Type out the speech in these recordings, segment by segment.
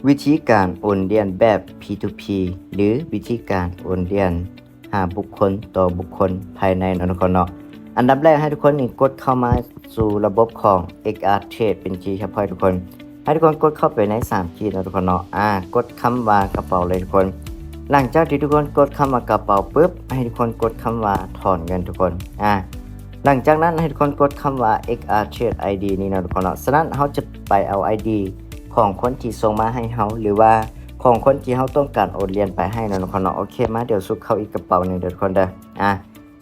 วิธีการโอนเหรียญแบบ P2P หรือวิธีการโอนเหรียญหาบุคคลต่อบุคคลภายในทุกคนเนาะอันดับแรกให้ทุกคนนี่กดเข้ามาสู่ระบบของ XR Trade เป็นคีย์เฉพาะทุกคนให้ทุกคนกดเข้าไปใน3คีย์ทุกคนเนาะกดคำว่ากระเป๋าเลยทุกคนหลังจากที่ทุกคนกดคำว่ากระเป๋าปุ๊บให้ทุกคนกดคำว่าถอนเงินทุกคนหลังจากนั้นให้ทุกคนกดคำว่า XR Trade ID นี่นะทุกคนเนาะฉะนั้นเขาจะไปเอา ID ของคนที่ส่งมาให้เขาหรือว่าของคนที่เขาต้องการโอนเหรียญไปให้นะทุกคนเนาะโอเคมาเดี๋ยวซุกเข้าอีกกระเป๋านึงเดี๋ยวทุกคนเด้อ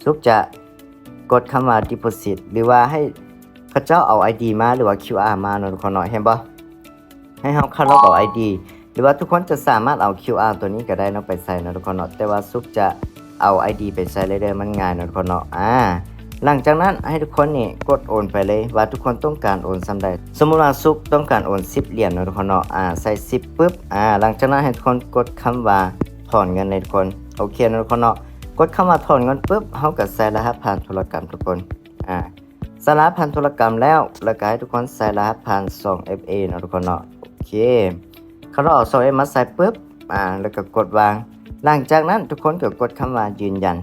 ซุกจะกดคำว่า deposit หรือว่าให้เขาเจ้าเอา ID มาหรือว่า QR มานะทุกคนเนาะเห็นบ่ให้เขาเข้าแล้วเอา ID หรือว่าทุกคนจะสามารถเอา QR ตัวนี้ก็ได้เนาะไปใส่นะทุกคนเนาะแต่ว่าซุกจะเอา ID ไปใส่เลยเด้อมันง่ายนะทุกคนเนาะหลังจากนั้นให้ทุกคนนี่กดโอนไปเลยว่าทุกคนต้องการโอนซ้ำใดสมมุติว่าซุกต้องการโอน10เหรียญนะทุกคนเนาะใส่10ปุ๊บหลังจากนั้นให้ทุกคนกดคำว่าถอนเงินเลยทุกคนโอเคนะทุกคนเนาะกดคำว่าถอนเงินปุ๊บเฮาก็ใส่รหัสผ่านธุรกรรมทุกคนใส่รหัสผ่านธุรกรรมแล้วก็ให้ทุกคนใส่รหัสผ่าน 2FA นะทุกคนเนาะโอเคเขาเอา 2FA มาใส่ปุ๊บแล้วก็กดวางหลังจากนั้นทุกคนก็กดคำว่ายืนยัน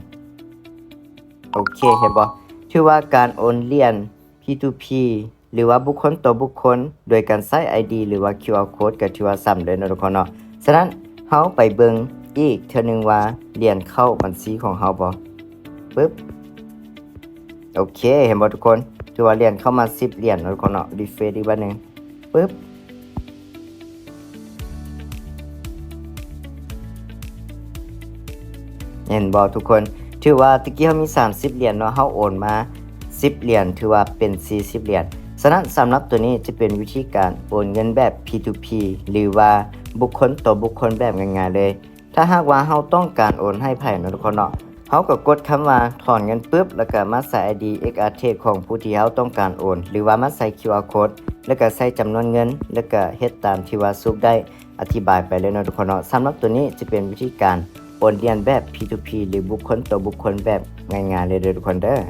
โอเคเห็นบ่ถือว่าการโอนเหรียญ P2P หรือว่าบุคคลต่อบุคคลโดยการใช้ ID หรือว่า QR Code ก็ถือว่าสำเร็จนะทุกคนเนาะฉะนั้นเฮาไปเบิ่งอีกเทื่อนึงว่าเหรียญเข้าบัญชีของเฮาบ่ปึ๊บโอเคเห็นบ่ทุกคนถือว่าเหรียญเข้ามา10เหรียญนะทุกคนเนาะรีเฟรชอีกบัดนึงปึ๊บเห็นบ่ทุกคนถือว่าตะกี้เขามี30เหรียญเนาะเขาโอนมา10เหรียญถือว่าเป็น40เหรียญฉะนั้นสำหรับตัวนี้จะเป็นวิธีการโอนเงินแบบ P2P หรือว่าบุคคลต่อบุคคลแบบง่ายๆเลยถ้าหากว่าเราต้องการโอนให้ไผเนาะทุกคนเนาะเขาก็กดคำว่าถอนเงินปุ๊บแล้วก็มาใส่ ID XR Trade ของผู้ที่เราต้องการโอนหรือว่ามาใส่ QR Code แล้วก็ใส่จำนวนเงินแล้วก็เฮ็ดตามที่ว่าซุปได้อธิบายไปเลยเนาะทุกคนเนาะสำหรับตัวนี้จะเป็นวิธีการโอนเหรียญแบบ P2P หรือบุคคลต่อบุคคลแบบง่ายๆเลยทุกคนเด้อ